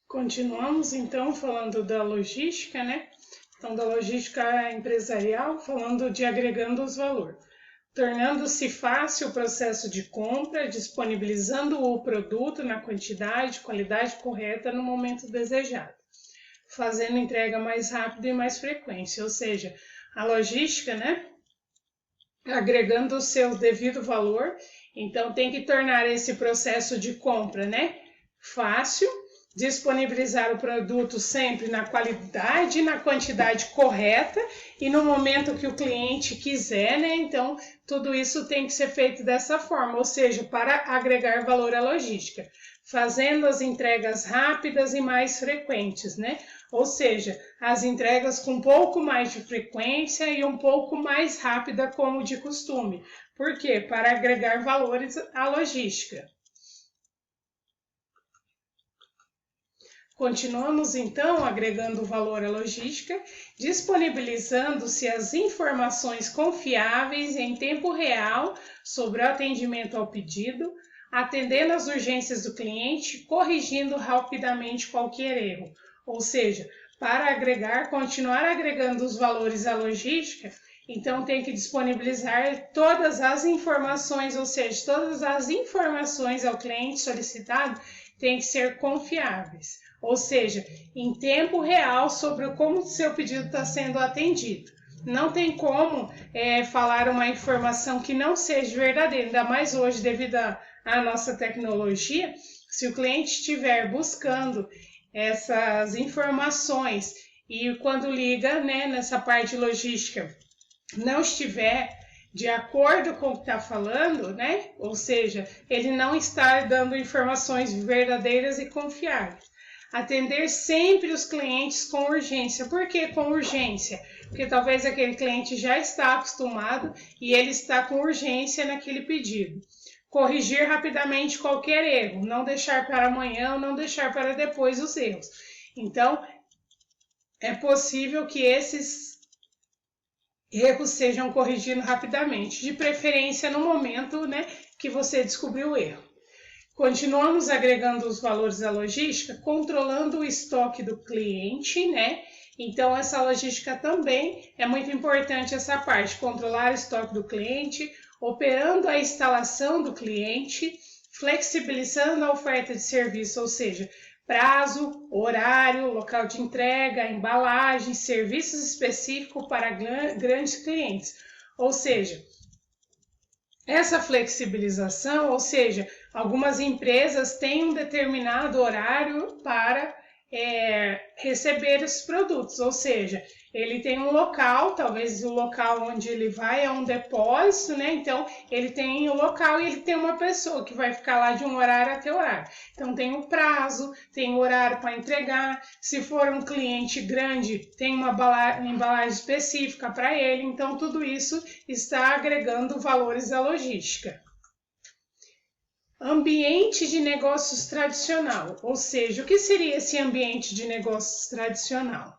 Continuamos então falando da logística, né? Então, da logística empresarial, falando de agregando os valores, tornando-se fácil o processo de compra, disponibilizando o produto na quantidade, qualidade correta no momento desejado, fazendo entrega mais rápida e mais frequente, ou seja, a logística, né? Agregando o seu devido valor, então tem que tornar esse processo de compra, né? Fácil, disponibilizar o produto sempre na qualidade, na quantidade correta e no momento que o cliente quiser, né? Então, tudo isso tem que ser feito dessa forma, ou seja, para agregar valor à logística, fazendo as entregas rápidas e mais frequentes, né? Ou seja, as entregas com um pouco mais de frequência e um pouco mais rápida, como de costume. Por quê? Para agregar valores à logística. Continuamos então agregando valor à logística, disponibilizando-se as informações confiáveis em tempo real sobre o atendimento ao pedido, atendendo às urgências do cliente, corrigindo rapidamente qualquer erro. Ou seja, para agregar, continuar agregando os valores à logística, então tem que disponibilizar todas as informações, ou seja, todas as informações ao cliente solicitado têm que ser confiáveis, ou seja, em tempo real sobre como o seu pedido está sendo atendido. Não tem como falar uma informação que não seja verdadeira, ainda mais hoje devido à nossa tecnologia. Se o cliente estiver buscando essas informações e quando liga, né, nessa parte de logística, não estiver de acordo com o que está falando, né? Ou seja, ele não está dando informações verdadeiras e confiáveis. Atender sempre os clientes com urgência. Por que com urgência? Porque talvez aquele cliente já está acostumado e ele está com urgência naquele pedido. Corrigir rapidamente qualquer erro, não deixar para amanhã, não deixar para depois os erros. Então, é possível que esses erros sejam corrigidos rapidamente, de preferência no momento, né, que você descobriu o erro. Continuamos agregando os valores à logística, controlando o estoque do cliente, né? Então, essa logística também é muito importante, essa parte, controlar o estoque do cliente, operando a instalação do cliente, flexibilizando a oferta de serviço, ou seja, prazo, horário, local de entrega, embalagem, serviços específicos para grandes clientes. Ou seja, essa flexibilização, ou seja, algumas empresas têm um determinado horário para receber os produtos, ou seja, ele tem um local, talvez o local onde ele vai é um depósito, né? Então, ele tem o local e ele tem uma pessoa que vai ficar lá de um horário até horário. Então, tem o prazo, tem o horário para entregar. Se for um cliente grande, tem uma embalagem específica para ele. Então, tudo isso está agregando valores à logística. Ambiente de negócios tradicional, ou seja, o que seria esse ambiente de negócios tradicional?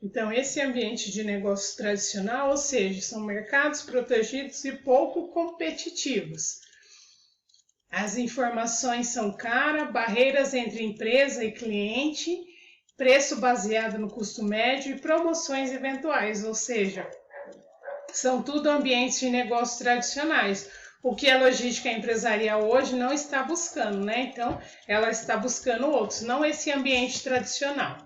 Então, esse ambiente de negócios tradicional, ou seja, são mercados protegidos e pouco competitivos. As informações são caras, barreiras entre empresa e cliente, preço baseado no custo médio e promoções eventuais, ou seja, são tudo ambientes de negócios tradicionais. O que a logística empresarial hoje não está buscando, né? Então, ela está buscando outros, não esse ambiente tradicional.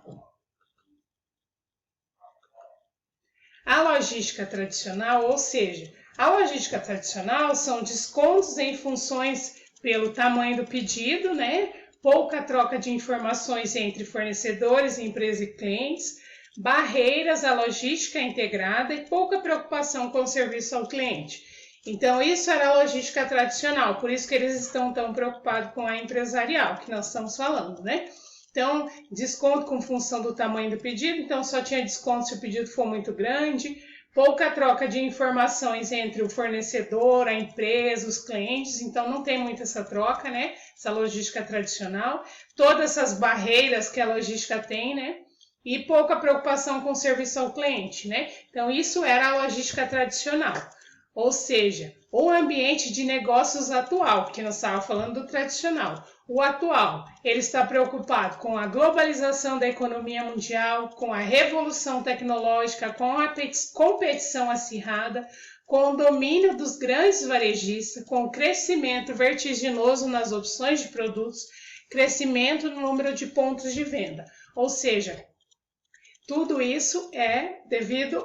A logística tradicional, ou seja, a logística tradicional são descontos em funções pelo tamanho do pedido, né? Pouca troca de informações entre fornecedores, empresas e clientes, barreiras à logística integrada e pouca preocupação com o serviço ao cliente. Então, isso era a logística tradicional, por isso que eles estão tão preocupados com a empresarial, que nós estamos falando, né? Então, desconto com função do tamanho do pedido, então só tinha desconto se o pedido for muito grande, pouca troca de informações entre o fornecedor, a empresa, os clientes, então não tem muito essa troca, né? Essa logística tradicional, todas essas barreiras que a logística tem, né? E pouca preocupação com o serviço ao cliente, né? Então, isso era a logística tradicional. ou seja, o ambiente de negócios atual, porque nós estávamos falando do tradicional. O atual, ele está preocupado com a globalização da economia mundial, com a revolução tecnológica, com a competição acirrada, com o domínio dos grandes varejistas, com o crescimento vertiginoso nas opções de produtos, crescimento no número de pontos de venda. Ou seja, tudo isso é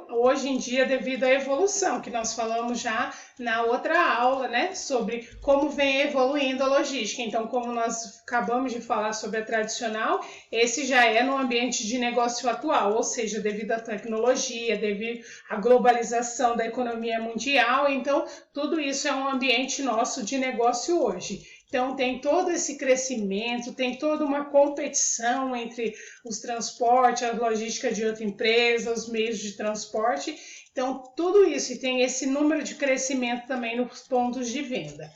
hoje em dia, devido à evolução, que nós falamos já na outra aula, né, sobre como vem evoluindo a logística. Então, como nós acabamos de falar sobre a tradicional, esse já é no ambiente de negócio atual, ou seja, devido à tecnologia, devido à globalização da economia mundial. Então, tudo isso é um ambiente nosso de negócio hoje. Então, tem todo esse crescimento, tem toda uma competição entre os transportes, a logística de outra empresa, os meios de transporte. Então, tudo isso, e tem esse número de crescimento também nos pontos de venda.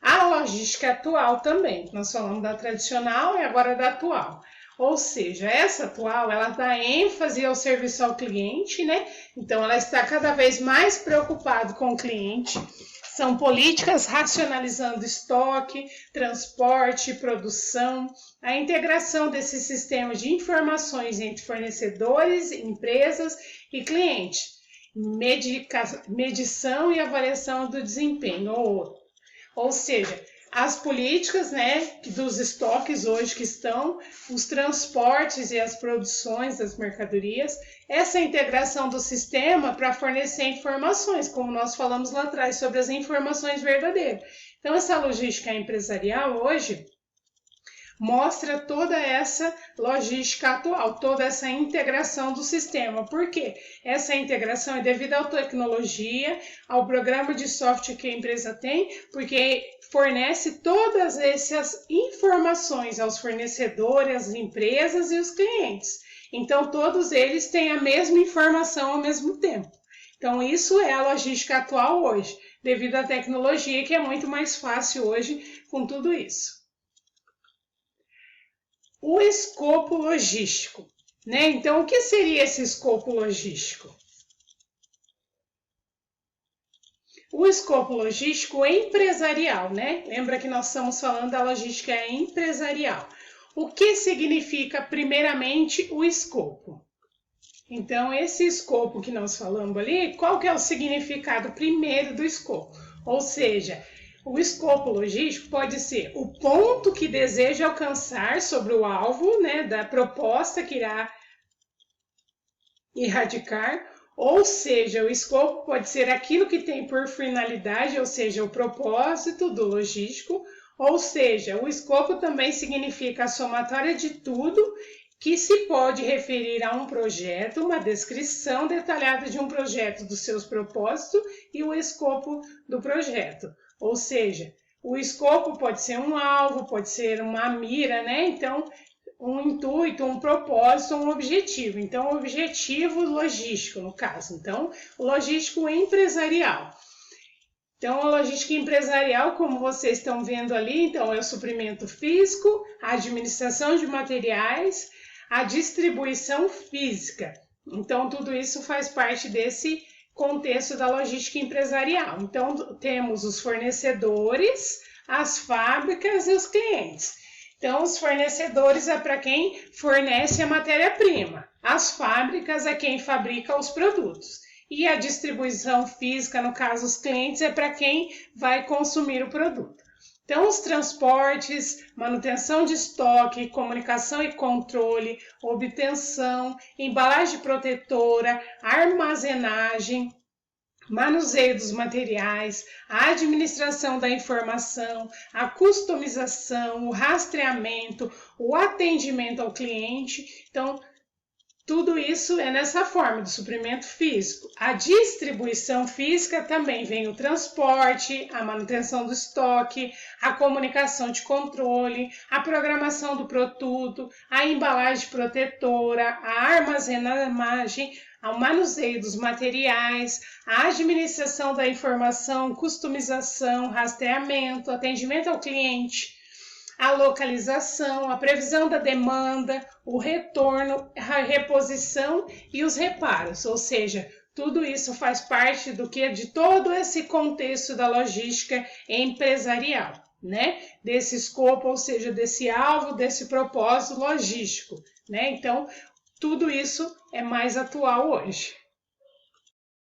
A logística atual também, nós falamos da tradicional e agora da atual. Ou seja, essa atual, ela dá ênfase ao serviço ao cliente, né? Então, ela está cada vez mais preocupada com o cliente. São políticas racionalizando estoque, transporte, produção, a integração desses sistemas de informações entre fornecedores, empresas e clientes, medição e avaliação do desempenho. Ou seja, as políticas, né, dos estoques hoje que estão, os transportes e as produções das mercadorias, essa integração do sistema para fornecer informações, como nós falamos lá atrás, sobre as informações verdadeiras. Então, essa logística empresarial hoje mostra toda essa logística atual, toda essa integração do sistema. Por quê? Essa integração é devido à tecnologia, ao programa de software que a empresa tem, porque fornece todas essas informações aos fornecedores, às empresas e os clientes. Então, todos eles têm a mesma informação ao mesmo tempo. Então, isso é a logística atual hoje, devido à tecnologia, que é muito mais fácil hoje com tudo isso. O escopo logístico, né? Então, o que seria esse escopo logístico? O escopo logístico empresarial, né? Lembra que nós estamos falando da logística empresarial. O que significa, primeiramente, o escopo? Então, esse escopo que nós falamos ali, qual que é o significado primeiro do escopo? Ou seja, o escopo logístico pode ser o ponto que deseja alcançar sobre o alvo, né, da proposta que irá erradicar, ou seja, o escopo pode ser aquilo que tem por finalidade, ou seja, o propósito do logístico, ou seja, o escopo também significa a somatória de tudo que se pode referir a um projeto, uma descrição detalhada de um projeto, dos seus propósitos e o escopo do projeto. Ou seja, o escopo pode ser um alvo, pode ser uma mira, né? Então, um intuito, um propósito, um objetivo. Então, objetivo logístico, no caso. Então, o logístico empresarial. Então, a logística empresarial, como vocês estão vendo ali, então, é o suprimento físico, a administração de materiais, a distribuição física. Então, tudo isso faz parte desse contexto da logística empresarial. Então, temos os fornecedores, as fábricas e os clientes. Então, os fornecedores é para quem fornece a matéria-prima. As fábricas é quem fabrica os produtos. E a distribuição física, no caso, os clientes, é para quem vai consumir o produto. Então, os transportes, manutenção de estoque, comunicação e controle, obtenção, embalagem protetora, armazenagem, manuseio dos materiais, a administração da informação, a customização, o rastreamento, o atendimento ao cliente. Então, tudo isso é nessa forma do suprimento físico. A distribuição física também vem o transporte, a manutenção do estoque, a comunicação de controle, a programação do produto, a embalagem protetora, a armazenagem, o manuseio dos materiais, a administração da informação, customização, rastreamento, atendimento ao cliente, a localização, a previsão da demanda, o retorno, a reposição e os reparos, ou seja, tudo isso faz parte do que? De todo esse contexto da logística empresarial, né? Desse escopo, ou seja, desse alvo, desse propósito logístico, né? Então, tudo isso é mais atual hoje.